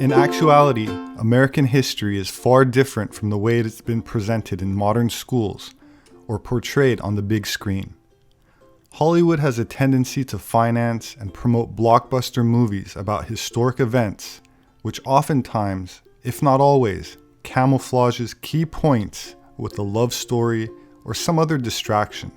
In actuality, American history is far different from the way it has been presented in modern schools or portrayed on the big screen. Hollywood has a tendency to finance and promote blockbuster movies about historic events, which oftentimes, if not always, camouflages key points with a love story or some other distraction.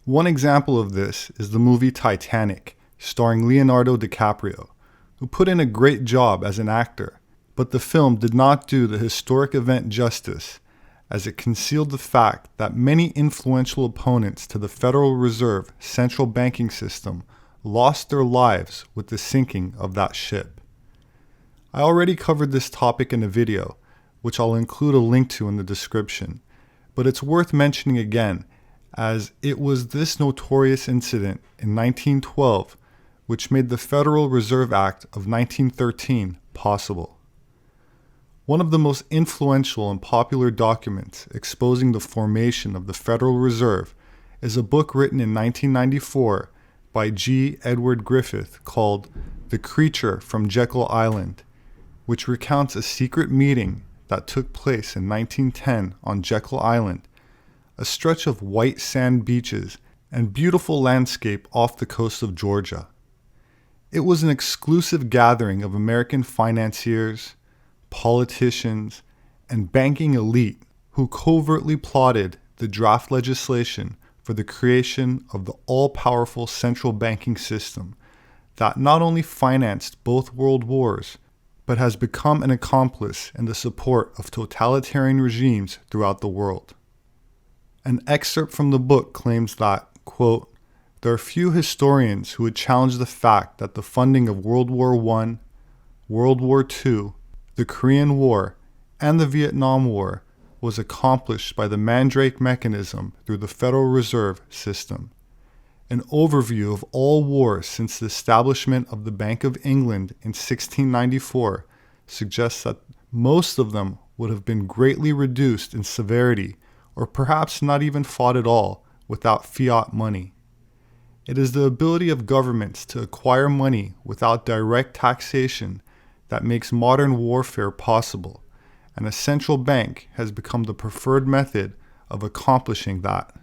One example of this is the movie Titanic, starring Leonardo DiCaprio, who put in a great job as an actor, but the film did not do the historic event justice, as it concealed the fact that many influential opponents to the Federal Reserve central banking system lost their lives with the sinking of that ship. I already covered this topic in a video, which I'll include a link to in the description, but it's worth mentioning again, as it was this notorious incident in 1912 which made the Federal Reserve Act of 1913 possible. One of the most influential and popular documents exposing the formation of the Federal Reserve is a book written in 1994 by G. Edward Griffith called The Creature From Jekyll Island, which recounts a secret meeting that took place in 1910 on Jekyll Island, a stretch of white sand beaches and beautiful landscape off the coast of Georgia. It was an exclusive gathering of American financiers, politicians, and banking elite who covertly plotted the draft legislation for the creation of the all-powerful central banking system that not only financed both world wars, but has become an accomplice in the support of totalitarian regimes throughout the world. An excerpt from the book claims that, quote, "There are few historians who would challenge the fact that the funding of World War I, World War II, the Korean War, and the Vietnam War was accomplished by the Mandrake mechanism through the Federal Reserve System. An overview of all wars since the establishment of the Bank of England in 1694 suggests that most of them would have been greatly reduced in severity or perhaps not even fought at all without fiat money. It is the ability of governments to acquire money without direct taxation that makes modern warfare possible, and a central bank has become the preferred method of accomplishing that.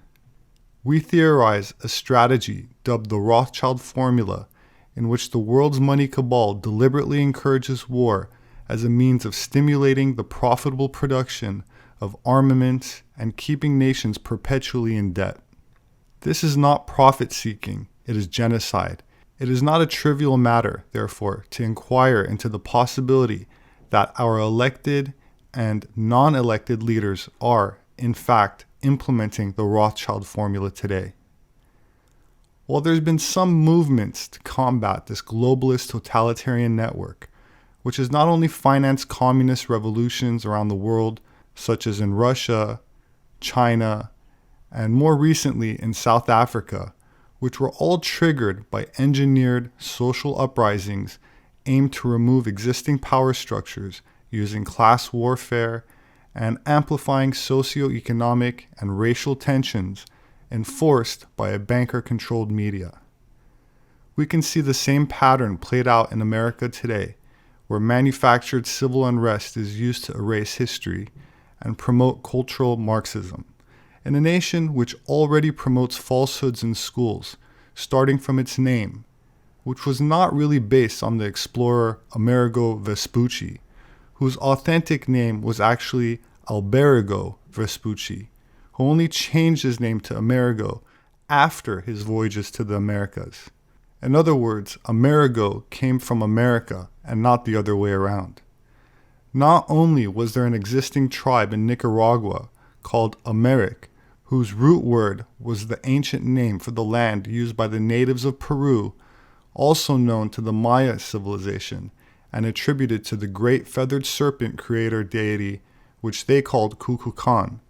We theorize a strategy dubbed the Rothschild formula, in which the world's money cabal deliberately encourages war as a means of stimulating the profitable production of armaments and keeping nations perpetually in debt. This is not profit-seeking, it is genocide. It is not a trivial matter, therefore, to inquire into the possibility that our elected and non-elected leaders are, in fact, implementing the Rothschild formula today. While there's been some movements to combat this globalist totalitarian network, which has not only financed communist revolutions around the world, such as in Russia, China, and more recently in South Africa, which were all triggered by engineered social uprisings aimed to remove existing power structures using class warfare and amplifying socioeconomic and racial tensions enforced by a banker-controlled media. We can see the same pattern played out in America today, where manufactured civil unrest is used to erase history and promote cultural Marxism. In a nation which already promotes falsehoods in schools, starting from its name, which was not really based on the explorer Amerigo Vespucci, whose authentic name was actually Alberigo Vespucci, who only changed his name to Amerigo after his voyages to the Americas. In other words, Amerigo came from America and not the other way around. Not only was there an existing tribe in Nicaragua called Améric, whose root word was the ancient name for the land used by the natives of Peru, also known to the Maya civilization and attributed to the great feathered serpent creator deity, which they called Kukulkan,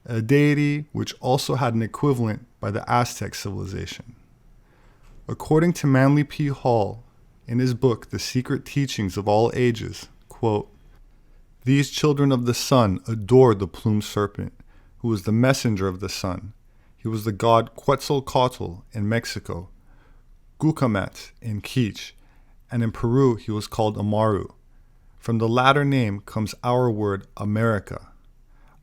a deity which also had an equivalent by the Aztec civilization. According to Manly P. Hall, in his book The Secret Teachings of All Ages, quote, "These children of the sun adored the plumed serpent, who was the messenger of the sun. He was the god Quetzalcoatl in Mexico, Gucamat in Quiche, and in Peru he was called Amaru. From the latter name comes our word America.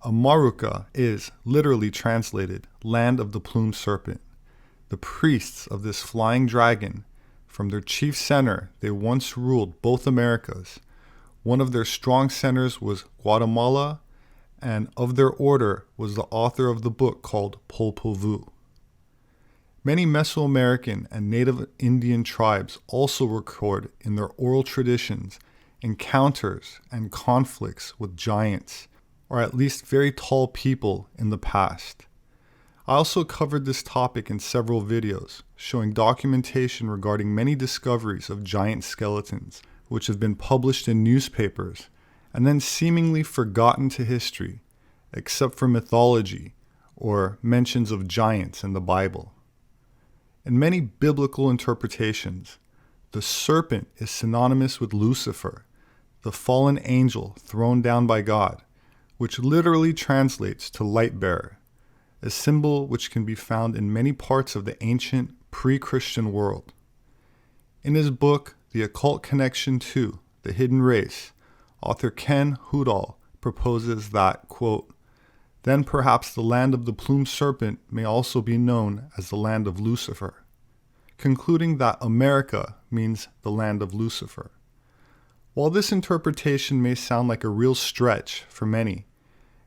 Amaruka is, literally translated, land of the plumed serpent. The priests of this flying dragon, from their chief center, they once ruled both Americas. One of their strong centers was Guatemala, and of their order was the author of the book called Popol Vuh. Many Mesoamerican and Native Indian tribes also record in their oral traditions encounters and conflicts with giants, or at least very tall people in the past. I also covered this topic in several videos, showing documentation regarding many discoveries of giant skeletons, which have been published in newspapers, and then seemingly forgotten to history, except for mythology or mentions of giants in the Bible. In many biblical interpretations, the serpent is synonymous with Lucifer, the fallen angel thrown down by God, which literally translates to light bearer, a symbol which can be found in many parts of the ancient pre-Christian world. In his book, The Occult Connection to the Hidden Race, author Ken Hoodall proposes that, quote, then perhaps the land of the plumed serpent may also be known as the land of Lucifer, concluding that America means the land of Lucifer. While this interpretation may sound like a real stretch for many,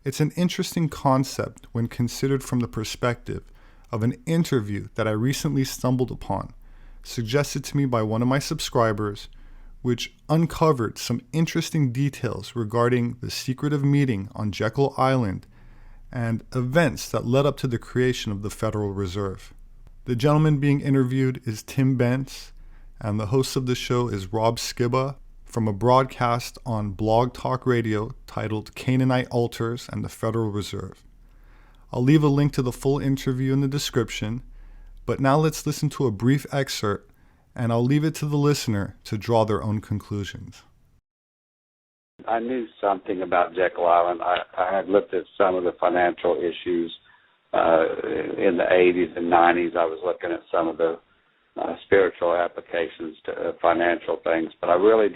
it's an interesting concept when considered from the perspective of an interview that I recently stumbled upon, suggested to me by one of my subscribers, which uncovered some interesting details regarding the secretive meeting on Jekyll Island and events that led up to the creation of the Federal Reserve. The gentleman being interviewed is Tim Bentz, and the host of the show is Rob Skiba, from a broadcast on Blog Talk Radio titled Canaanite Altars and the Federal Reserve. I'll leave a link to the full interview in the description, but now let's listen to a brief excerpt, and I'll leave it to the listener to draw their own conclusions. I knew something about Jekyll Island. I had looked at some of the financial issues in the 80s and 90s. I was looking at some of the spiritual applications to financial things, but I really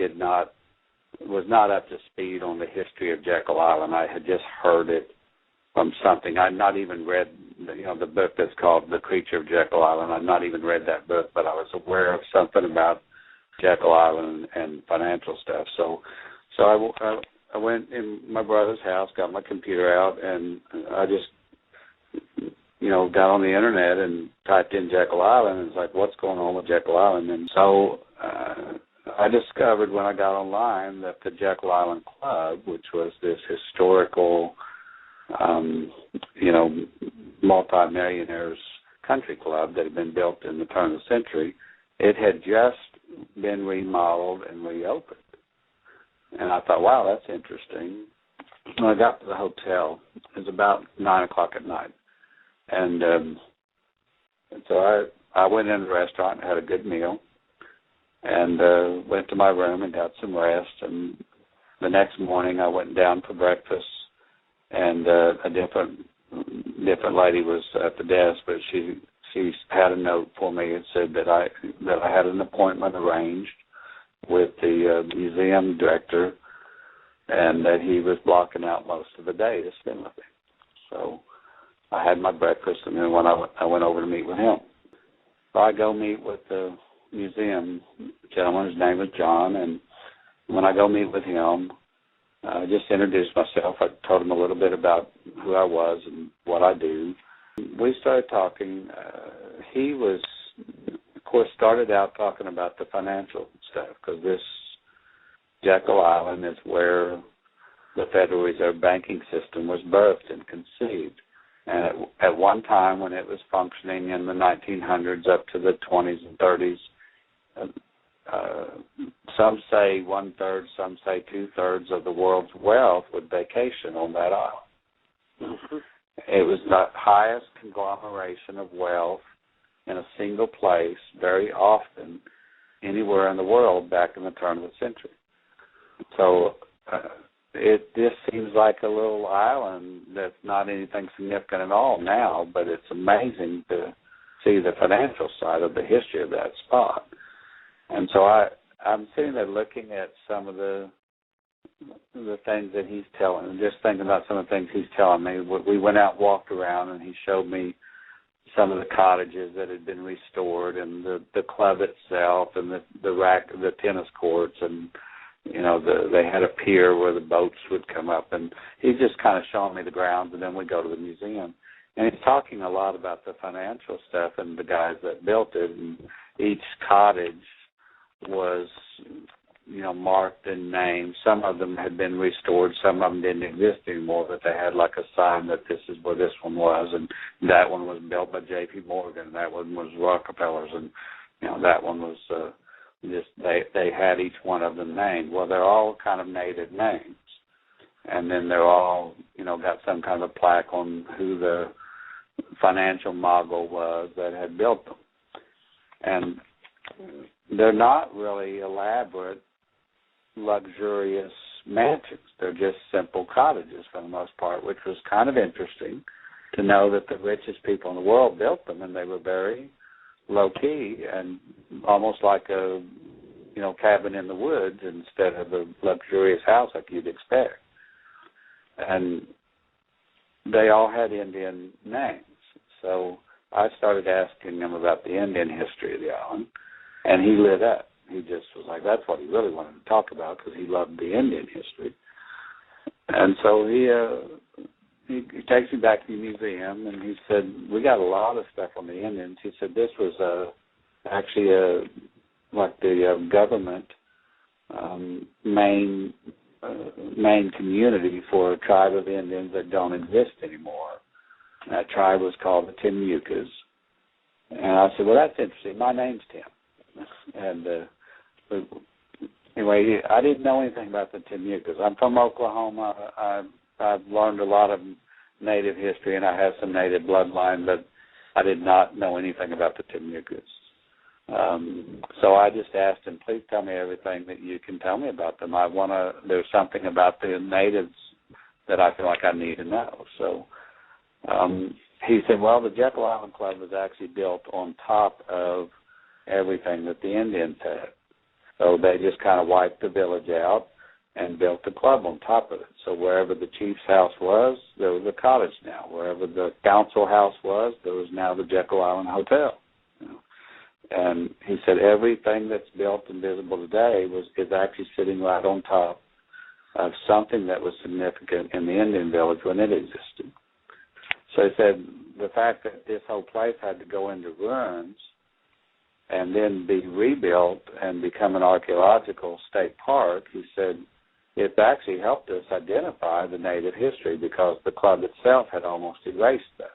was not up to speed on the history of Jekyll Island. I had just heard it from something. I'd not even read the book that's called The Creature of Jekyll Island. I'd not even read that book, but I was aware of something about Jekyll Island and financial stuff. So I went in my brother's house, got my computer out, and I just got on the internet and typed in Jekyll Island, and it's like, what's going on with Jekyll Island? And so I discovered when I got online that the Jekyll Island Club, which was this historical, multi-millionaires country club that had been built in the turn of the century, it had just been remodeled and reopened. And I thought, wow, that's interesting. When I got to the hotel, it was about 9 o'clock at night. And so I went in the restaurant and had a good meal and went to my room and got some rest. And the next morning I went down for breakfast, and a different lady was at the desk, but she had a note for me. It said that I had an appointment arranged with the museum director and that he was blocking out most of the day to spend with me. So I had my breakfast, and then when I went over to meet with him. So I go meet with the museum gentleman. His name is John, and when I go meet with him, I just introduced myself. I told him a little bit about who I was and what I do. We started talking. He was, of course, started out talking about the financial stuff, because this Jekyll Island is where the Federal Reserve banking system was birthed and conceived. And at one time, when it was functioning in the 1900s up to the 20s and 30s, some say 1/3, some say 2/3 of the world's wealth would vacation on that island. Mm-hmm. It was the highest conglomeration of wealth in a single place very often anywhere in the world back in the turn of the century. So it just seems like a little island that's not anything significant at all now, but it's amazing to see the financial side of the history of that spot. And so I'm sitting there looking at some of the the things that he's telling, just thinking about some of the things he's telling me. We went out and walked around, and he showed me some of the cottages that had been restored, and the club itself, and the tennis courts, and they had a pier where the boats would come up, and he's just kind of showing me the grounds, and then we go to the museum. And he's talking a lot about the financial stuff and the guys that built it, and each cottage was, marked and named. Some of them had been restored, some of them didn't exist anymore, but they had like a sign that this is where this one was, and that one was built by J.P. Morgan, that one was Rockefeller's, and that one was they had each one of them named. Well, they're all kind of native names, and then they're all got some kind of a plaque on who the financial mogul was that had built them. And they're not really elaborate, luxurious mansions. They're just simple cottages for the most part, which was kind of interesting to know that the richest people in the world built them, and they were very low-key and almost like a cabin in the woods instead of a luxurious house like you'd expect. And they all had Indian names. So I started asking him about the Indian history of the island, and he lit up. He just was like, that's what he really wanted to talk about, because he loved the Indian history. And so he takes me back to the museum, and he said, we got a lot of stuff on the Indians. He said this was actually like the government main community for a tribe of Indians that don't exist anymore. That tribe was called the Timucas. And I said, well, that's interesting. My name's Tim. And anyway, I didn't know anything about the Timucas. I'm from Oklahoma. I've learned a lot of Native history, and I have some Native bloodline, but I did not know anything about the Timucas. So I just asked him, please tell me everything that you can tell me about them. There's something about the natives that I feel like I need to know. So he said, well, the Jekyll Island Club was actually built on top of everything that the Indians had. So they just kind of wiped the village out and built the club on top of it. So wherever the chief's house was, there was a cottage now. Wherever the council house was, there was now the Jekyll Island Hotel. And he said everything that's built and visible today is actually sitting right on top of something that was significant in the Indian village when it existed. So he said the fact that this whole place had to go into ruins and then be rebuilt and become an archaeological state park, he said it actually helped us identify the native history because the club itself had almost erased that.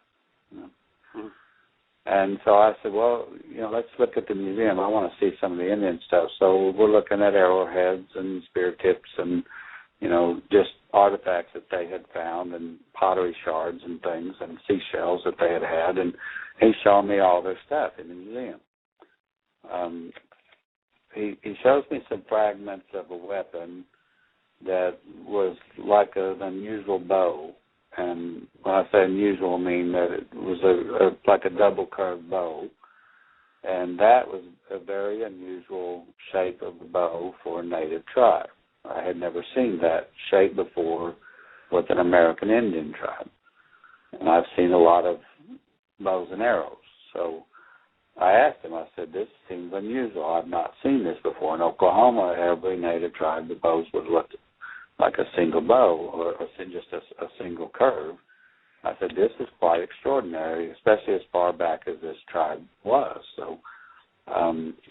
And so I said, well, let's look at the museum. I want to see some of the Indian stuff. So we're looking at arrowheads and spear tips and, just artifacts that they had found and pottery shards and things and seashells that they had had. And he's showing me all their stuff in the museum. He shows me some fragments of a weapon that was like an unusual bow. And when I say unusual, I mean that it was like a double curved bow. And that was a very unusual shape of a bow for a native tribe. I had never seen that shape before with an American Indian tribe. And I've seen a lot of bows and arrows. So I asked him, I said, this seems unusual. I've not seen this before. In Oklahoma, every native tribe, the bows would look like a single bow or just a single curve. I said, this is quite extraordinary, especially as far back as this tribe was. So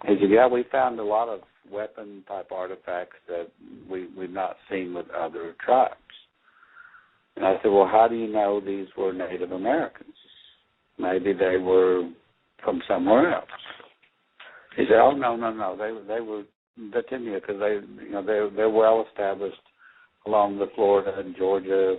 he said, yeah, we found a lot of weapon-type artifacts that we've not seen with other tribes. And I said, well, how do you know these were Native Americans? Maybe they were from somewhere else. He said, oh, no, they were the Timucas because they're well established along the Florida and Georgia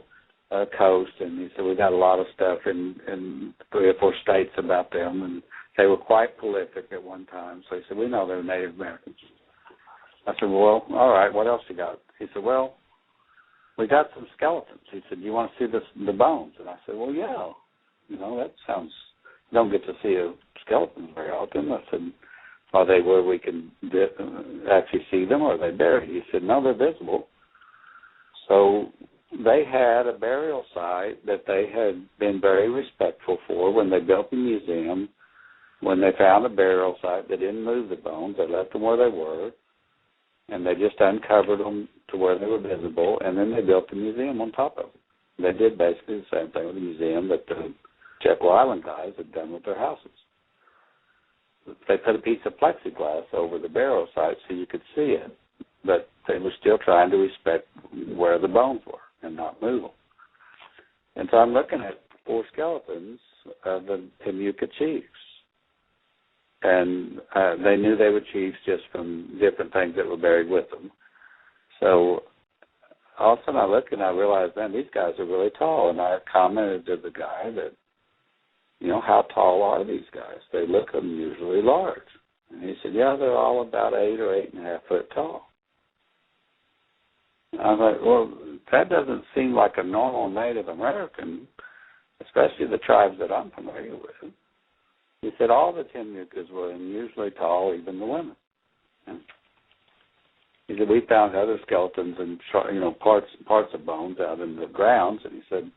coast, and he said we got a lot of stuff in 3 or 4 states about them, and they were quite prolific at one time. So he said, we know they're Native Americans. I said, well, all right, what else you got? He said, well, we got some skeletons. He said, you want to see the bones? And I said, well, yeah. That sounds, you don't get to see a skeleton very often. I said, are they where we can actually see them, or are they buried? He said, no, they're visible. So they had a burial site that they had been very respectful for when they built the museum. When they found a burial site, they didn't move the bones. They left them where they were, and they just uncovered them to where they were visible, and then they built the museum on top of them. They did basically the same thing with the museum that the Jekyll Island guys had done with their houses. They put a piece of plexiglass over the burial site so you could see it, but they were still trying to respect where the bones were and not move them. And so I'm looking at 4 skeletons of the Timucua chiefs. And they knew they were chiefs just from different things that were buried with them. So all of a sudden I look and I realize, man, these guys are really tall. And I commented to the guy that, you know, how tall are these guys? They look unusually large. And he said, yeah, they're all about 8 or 8.5 foot tall. And I was like, well, that doesn't seem like a normal Native American, especially the tribes that I'm familiar with. He said all the Timucuas were unusually tall, even the women. And he said we found other skeletons and, you know, parts of bones out in the grounds, and he said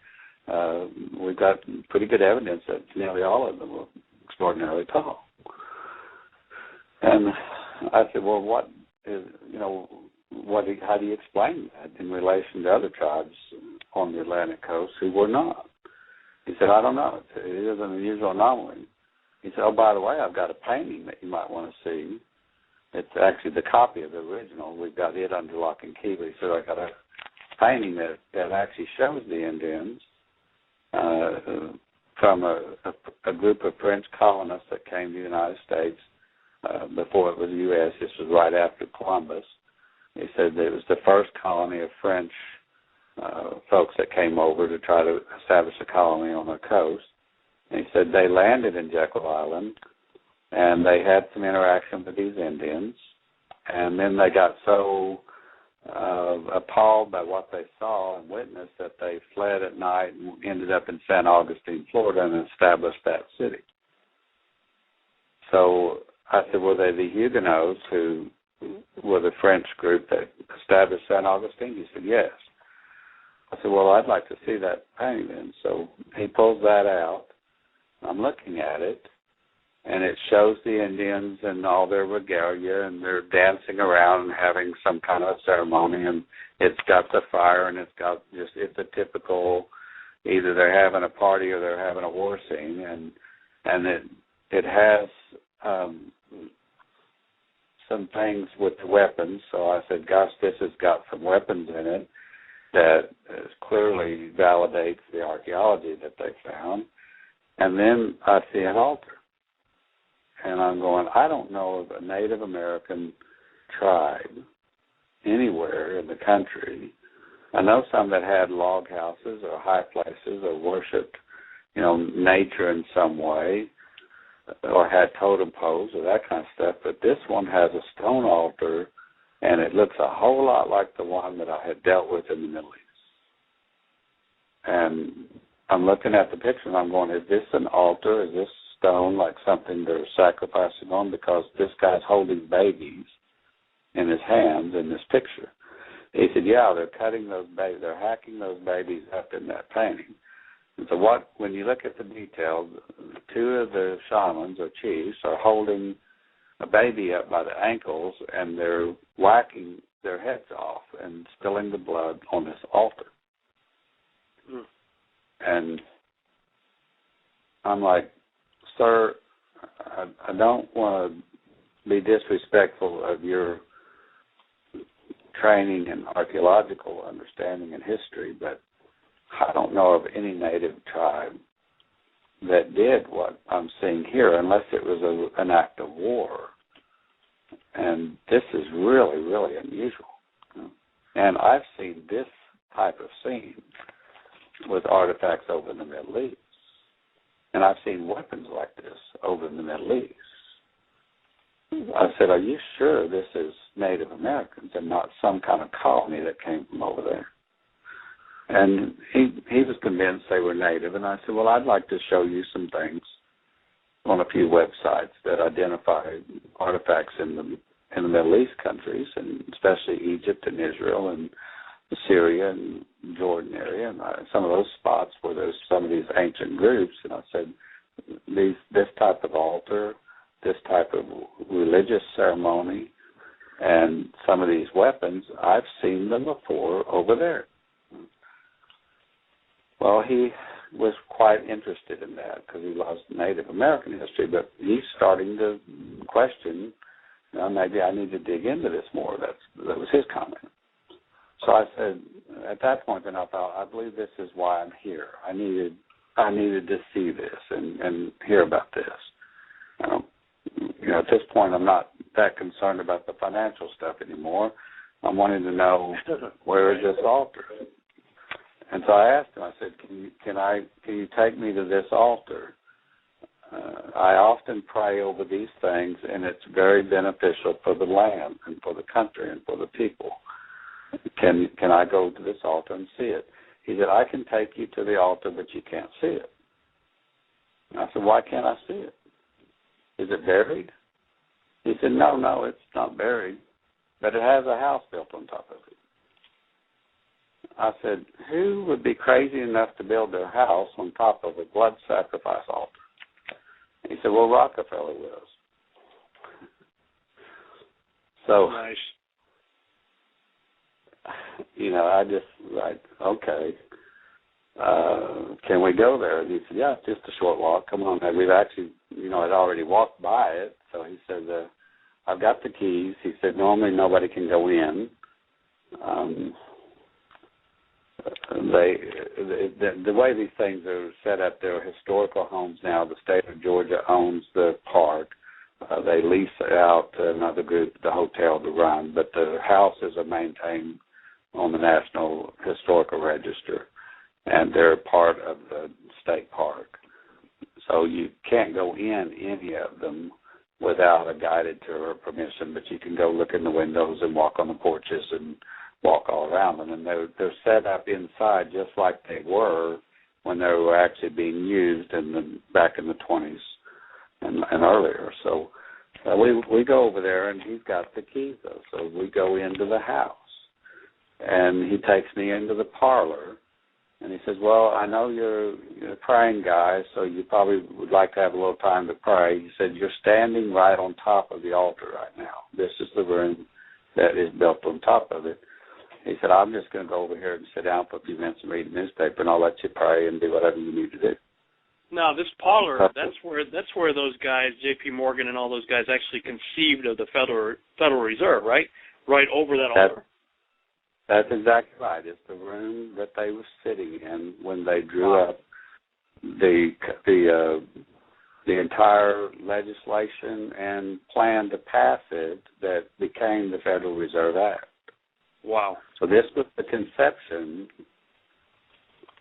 we've got pretty good evidence that nearly all of them were extraordinarily tall. And I said, well, what is, you know, how do you explain that in relation to other tribes on the Atlantic coast who were not? He said, I don't know. It is an unusual anomaly. He said, oh, by the way, I've got a painting that you might want to see. It's actually the copy of the original. We've got it under lock and key. But he said, I got a painting that actually shows the Indians from a group of French colonists that came to the United States before it was the U.S. This was right after Columbus. He said it was the first colony of French folks that came over to try to establish a colony on the coast. And he said they landed in Jekyll Island, and they had some interaction with these Indians, and then they got so appalled by what they saw and witnessed that they fled at night and ended up in San Augustine, Florida, and established that city. So I said, were they the Huguenots who were the French group that established San Augustine? He said, yes. I said, well, I'd like to see that painting then. So he pulls that out. I'm looking at it, and it shows the Indians and all their regalia, and they're dancing around and having some kind of ceremony, and it's got the fire, and it's a typical, either they're having a party or they're having a war scene, and it has some things with the weapons. So I said, gosh, this has got some weapons in it that clearly validates the archaeology that they found. And then I see an altar. And I'm going, I don't know of a Native American tribe anywhere in the country. I know some that had log houses or high places or worshipped, you know, nature in some way or had totem poles or that kind of stuff. But this one has a stone altar, and it looks a whole lot like the one that I had dealt with in the Middle East. And I'm looking at the picture, and I'm going, is this an altar? Is this stone like something they're sacrificing on? Because this guy's holding babies in his hands in this picture. He said, yeah, they're cutting those babies, they're hacking those babies up in that painting. And so when you look at the details, 2 of the shamans or chiefs are holding a baby up by the ankles, and they're whacking their heads off and spilling the blood on this altar. Mm. And I'm like, sir, I don't want to be disrespectful of your training and archaeological understanding and history, but I don't know of any native tribe that did what I'm seeing here unless it was an act of war. And this is really, really unusual. And I've seen this type of scene with artifacts over in the Middle East. And I've seen weapons like this over in the Middle East. I said, are you sure this is Native Americans and not some kind of colony that came from over there? And he was convinced they were Native. And I said, well, I'd like to show you some things on a few websites that identify artifacts in the Middle East countries, and especially Egypt and Israel and Syria and Jordan area, and some of those spots where there's some of these ancient groups. And I said, this type of altar, this type of religious ceremony, and some of these weapons, I've seen them before over there. Well, he was quite interested in that because he loves Native American history, but he's starting to question, maybe I need to dig into this more. That was his comment. So I said, at that point, then I thought, I believe this is why I'm here. I needed to see this and hear about this. At this point, I'm not that concerned about the financial stuff anymore. I'm wanting to know where is this altar. And so I asked him. I said, "Can you take me to this altar? I often pray over these things, and it's very beneficial for the land and for the country and for the people. Can I go to this altar and see it?" He said, "I can take you to the altar, but you can't see it." And I said, "Why can't I see it? Is it buried?" He said, No, it's not buried, but it has a house built on top of it." I said, "Who would be crazy enough to build their house on top of a blood sacrifice altar?" He said, "Well, Rockefeller was." So, nice. I just okay, can we go there? And he said, "Yeah, it's just a short walk. Come on." And we've actually, had already walked by it. So he said, "I've got the keys." He said, "Normally nobody can go in. The way these things are set up, they're historical homes now. The state of Georgia owns the park. They lease it out to another group, the hotel, to run, but the houses are maintained on the National Historical Register, and they're part of the state park. So you can't go in any of them without a guided tour or permission, but you can go look in the windows and walk on the porches and walk all around them. And they're set up inside just like they were when they were actually being used back in the 20s and earlier. So we go over there, and he's got the keys, though. So we go into the house, and he takes me into the parlor, and he says, "Well, I know you're a praying guy, so you probably would like to have a little time to pray." He said, "You're standing right on top of the altar right now. This is the room that is built on top of it." He said, "I'm just going to go over here and sit down for a few minutes and read the newspaper, and I'll let you pray and do whatever you need to do." Now, this parlor, that's where those guys, J.P. Morgan and all those guys, actually conceived of the Federal Reserve, right? Right over that altar. That's exactly right. It's the room that they were sitting in when they drew up the entire legislation and plan to pass it that became the Federal Reserve Act. Wow. So this was the conception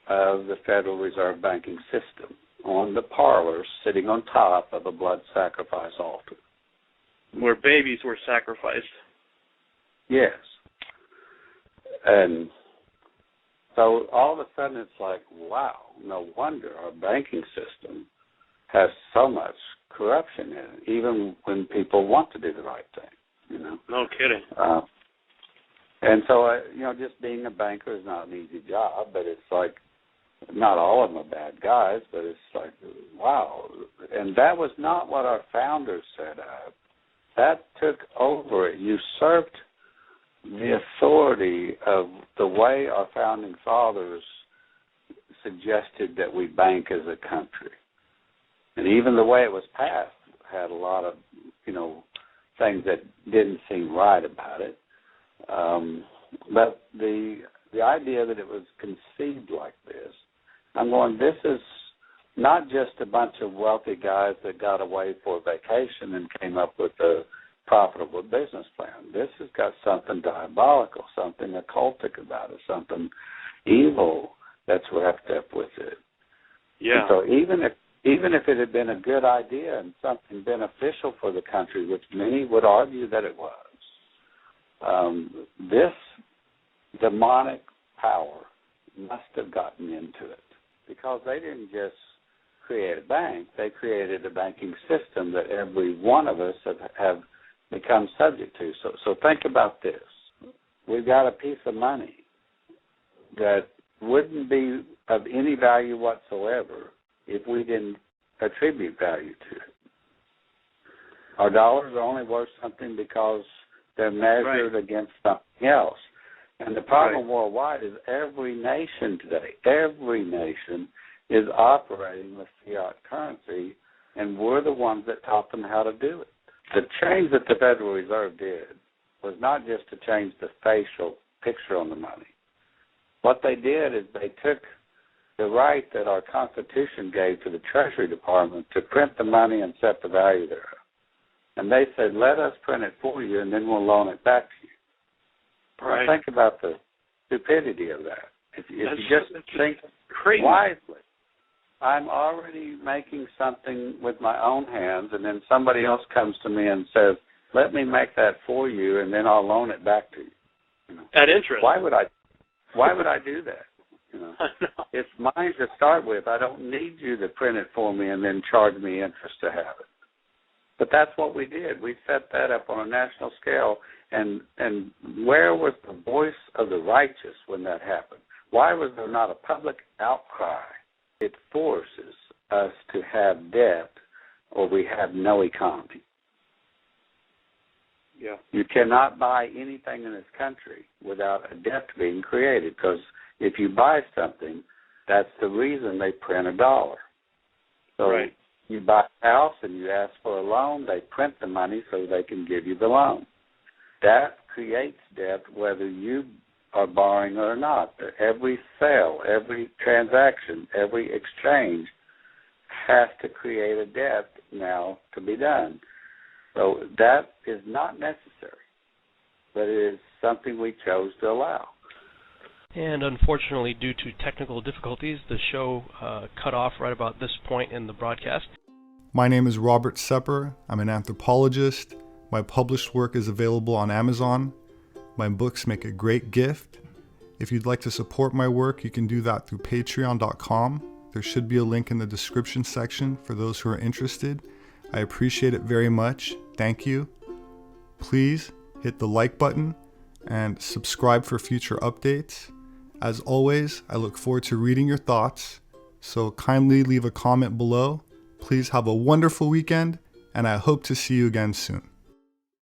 of the Federal Reserve banking system on the parlor sitting on top of a blood sacrifice altar. Where babies were sacrificed. Yes. And so all of a sudden it's like, wow, no wonder our banking system has so much corruption in it, even when people want to do the right thing, No kidding. And so, just being a banker is not an easy job, but it's like, not all of them are bad guys, but it's like, wow. And that was not what our founders set up. That took over. It usurped the authority of the way our founding fathers suggested that we bank as a country. And even the way it was passed had a lot of, things that didn't seem right about it. But the idea that it was conceived like this, I'm going, this is not just a bunch of wealthy guys that got away for a vacation and came up with a profitable business plan. This has got something diabolical, something occultic about it, something evil that's wrapped up with it. Yeah. And so even if it had been a good idea and something beneficial for the country, which many would argue that it was, this demonic power must have gotten into it, because they didn't just create a bank, they created a banking system that every one of us have become subject to. So think about this. We've got a piece of money that wouldn't be of any value whatsoever if we didn't attribute value to it. Our dollars are only worth something because they're measured against something else. And the problem worldwide is every nation today, every nation is operating with fiat currency, and we're the ones that taught them how to do it. The change that the Federal Reserve did was not just to change the facial picture on the money. What they did is they took the right that our Constitution gave to the Treasury Department to print the money and set the value thereof. And they said, let us print it for you, and then we'll loan it back to you. Right. Now think about the stupidity of that. If you just think wisely, I'm already making something with my own hands, and then somebody else comes to me and says, let me make that for you, and then I'll loan it back to you. At interest. Why would I do that? It's mine to start with. I don't need you to print it for me and then charge me interest to have it. But that's what we did. We set that up on a national scale, and where was the voice of the righteous when that happened? Why was there not a public outcry? It forces us to have debt, or we have no economy. Yeah. You cannot buy anything in this country without a debt being created, because if you buy something, that's the reason they print a dollar. So you buy a house and you ask for a loan, they print the money so they can give you the loan. That creates debt whether you are borrowing or not. Every sale, every transaction, every exchange has to create a debt now to be done. So that is not necessary, but it is something we chose to allow. And unfortunately, due to technical difficulties, the show cut off right about this point in the broadcast. My name is Robert Sepehr. I'm an anthropologist. My published work is available on Amazon. My books make a great gift. If you'd like to support my work, you can do that through patreon.com. There should be a link in the description section for those who are interested. I appreciate it very much. Thank you. Please hit the like button and subscribe for future updates. As always, I look forward to reading your thoughts, so kindly leave a comment below. Please have a wonderful weekend, and I hope to see you again soon.